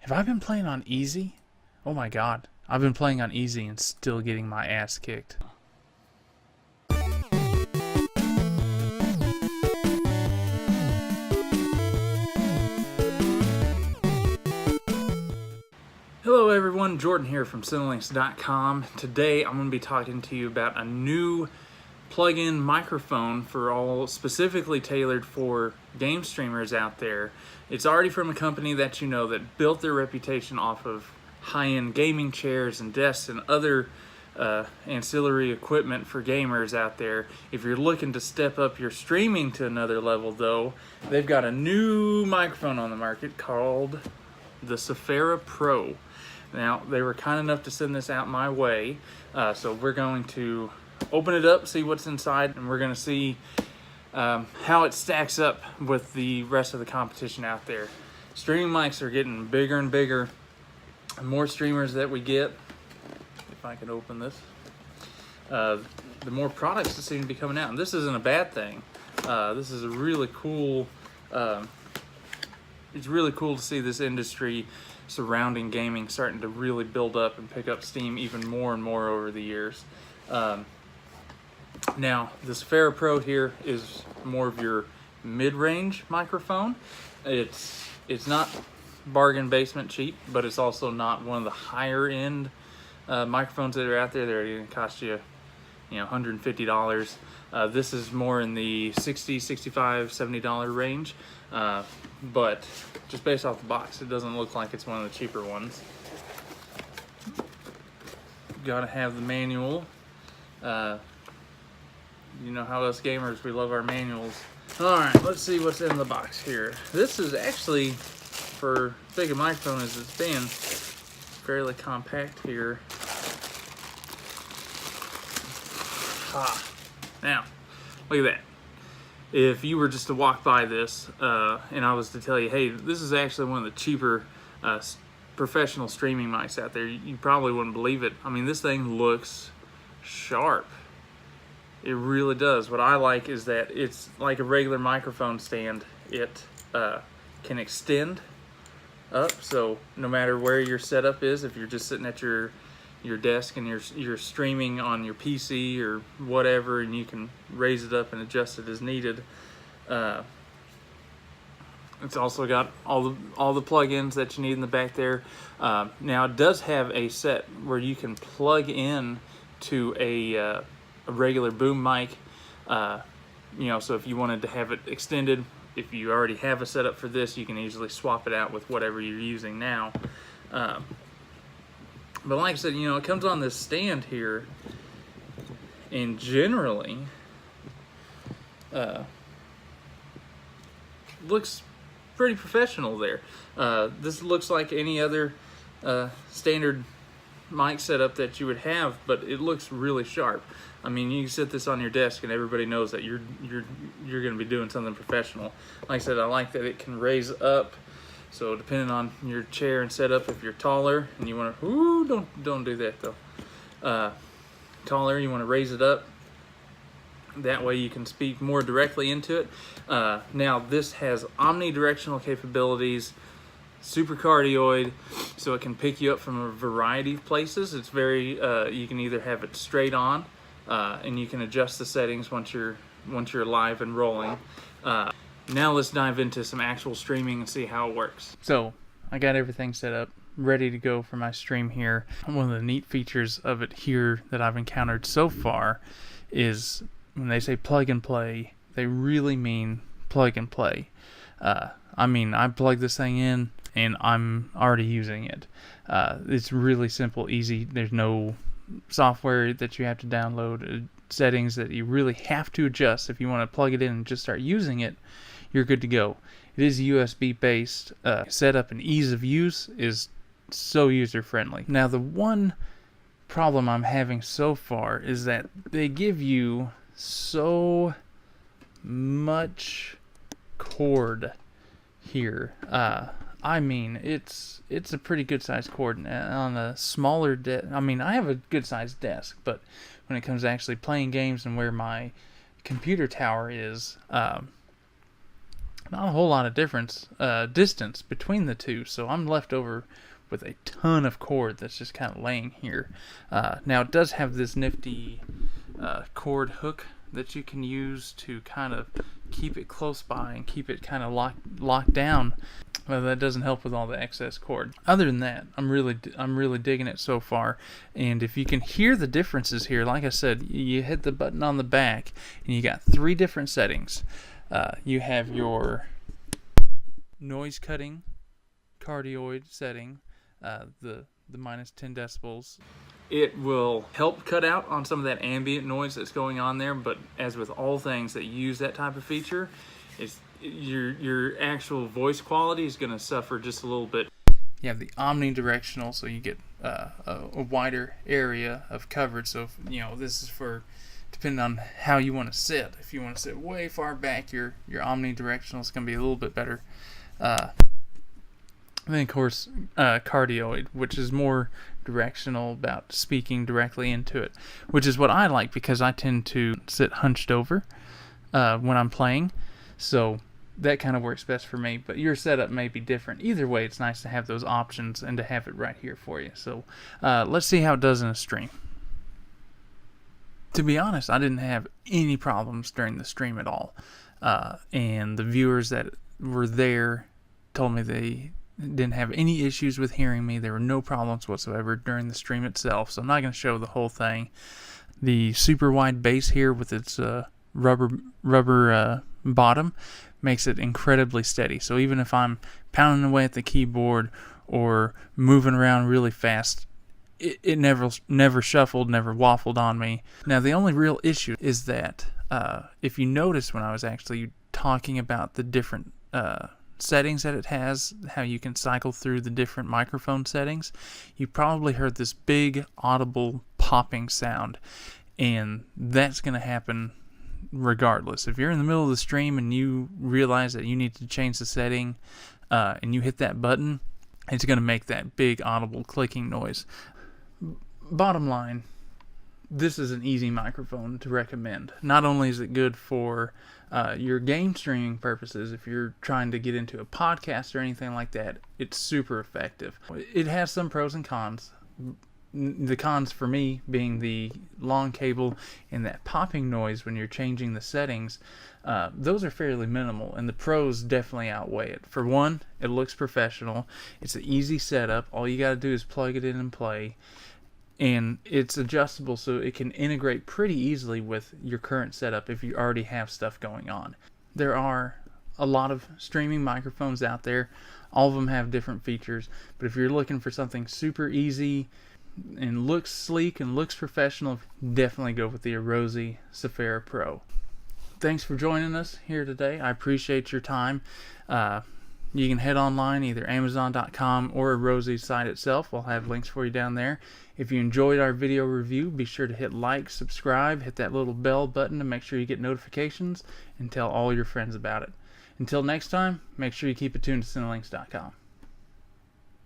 Have I been playing on easy? Oh my god. I've been playing on easy and still getting my ass kicked. Hello everyone, Jordan here from Cinelinks.com. Today I'm going to be talking to you about a new plug-in microphone for all specifically tailored for game streamers out there. It's already from a company that you know that built their reputation off of high-end gaming chairs and desks and other ancillary equipment for gamers out there. If you're looking to step up your streaming to another level though, they've got a new microphone on the market called the Sfera Pro. Now, they were kind enough to send this out my way, so we're going to open it up, see what's inside, and we're going to see how it stacks up with the rest of the competition out there. Streaming mics are getting bigger and bigger. The more streamers that we get, if I can open this, the more products that seem to be coming out. And this isn't a bad thing. This is a really cool, it's really cool to see this industry surrounding gaming starting to really build up and pick up steam even more and more over the years. Now, the Sfera Pro here is more of your mid-range microphone. It's not bargain basement cheap, but it's also not one of the higher end microphones that are out there. They're going to cost you, $150. This is more in the $60, $65, $70 range. But just based off the box, it doesn't look like it's one of the cheaper ones. Gotta have the manual. You know how us gamers, we love our manuals. Alright, let's see what's in the box here. This is actually, for as big a microphone as it's been, fairly compact here. Now, look at that. If you were just to walk by this and I was to tell you, hey, this is actually one of the cheaper professional streaming mics out there, you probably wouldn't believe it. I mean, this thing looks sharp. It really does. What I like is that it's like a regular microphone stand. It can extend up, so no matter where your setup is, if you're just sitting at your desk and you're streaming on your PC or whatever, and you can raise it up and adjust it as needed. It's also got all the plugins that you need in the back there. Now it does have a set where you can plug in to a regular boom mic. So if you wanted to have it extended, if you already have a setup for this, you can easily swap it out with whatever you're using now. But like I said, it comes on this stand here, and generally looks pretty professional there. This looks like any other standard mic setup that you would have, but it looks really sharp. I mean, you can set this on your desk and everybody knows that you're going to be doing something professional. Like I said, I like that it can raise up. So depending on your chair and setup, if you're taller and you want to, don't do that though. Taller, you want to raise it up. That way you can speak more directly into it. Now this has omnidirectional capabilities, super cardioid, so it can pick you up from a variety of places. It's very, you can either have it straight on, and you can adjust the settings once you're live and rolling. Now let's dive into some actual streaming and see how it works. So I got everything set up, ready to go for my stream here. One of the neat features of it here that I've encountered so far is when they say plug and play, they really mean plug and play. I mean, I plug this thing in and I'm already using it. It's really simple, easy. There's no software that you have to download, settings that you really have to adjust. If you want to plug it in and just start using it, you're good to go. It is USB based. Setup and ease of use is so user friendly. Now the one problem I'm having so far is that they give you so much cord here. I mean, it's a pretty good sized cord. On a smaller desk, I mean, I have a good sized desk, but when it comes to actually playing games and where my computer tower is, not a whole lot of distance between the two, so I'm left over with a ton of cord that's just kind of laying here. Now it does have this nifty cord hook that you can use to kind of keep it close by and keep it kind of locked down. Well, that doesn't help with all the excess cord. Other than that, I'm really digging it so far. And if you can hear the differences here, like I said, you hit the button on the back and you got 3 different settings. You have your noise cutting cardioid setting, the minus 10 decibels. It will help cut out on some of that ambient noise that's going on there, but as with all things that use that type of feature, your actual voice quality is going to suffer just a little bit. You have the omnidirectional, so you get a wider area of coverage. So if, this is for depending on how you want to sit. If you want to sit way far back, your omnidirectional is going to be a little bit better. And then, of course, cardioid, which is more directional, about speaking directly into it, which is what I like because I tend to sit hunched over when I'm playing. So that kind of works best for me, but your setup may be different. Either way, it's nice to have those options and to have it right here for you. So let's see how it does in a stream. To be honest, I didn't have any problems during the stream at all. And the viewers that were there told me they didn't have any issues with hearing me. There were no problems whatsoever during the stream itself, so I'm not going to show the whole thing. The super wide bass here with its rubber bottom makes it incredibly steady. So even if I'm pounding away at the keyboard or moving around really fast, it never shuffled, never waffled on me. Now the only real issue is that if you notice when I was actually talking about the different settings that it has, how you can cycle through the different microphone settings, you probably heard this big audible popping sound, and that's going to happen regardless. If you're in the middle of the stream and you realize that you need to change the setting and you hit that button, it's going to make that big audible clicking noise. Bottom line, this is an easy microphone to recommend. Not only is it good for your game streaming purposes, if you're trying to get into a podcast or anything like that, it's super effective. It has some pros and cons. The cons for me being the long cable and that popping noise when you're changing the settings, those are fairly minimal, and the pros definitely outweigh it. For one, it looks professional. It's an easy setup. All you got to do is plug it in and play. And it's adjustable, so it can integrate pretty easily with your current setup if you already have stuff going on. There are a lot of streaming microphones out there. All of them have different features, but if you're looking for something super easy and looks sleek and looks professional, definitely go with the Arozzi Sfera Pro. Thanks for joining us here today. I appreciate your time. You can head online, either Amazon.com or Arozzi's site itself. We'll have links for you down there. If you enjoyed our video review, be sure to hit like, subscribe, hit that little bell button to make sure you get notifications, and tell all your friends about it. Until next time, make sure you keep it tuned to Cinelinks.com.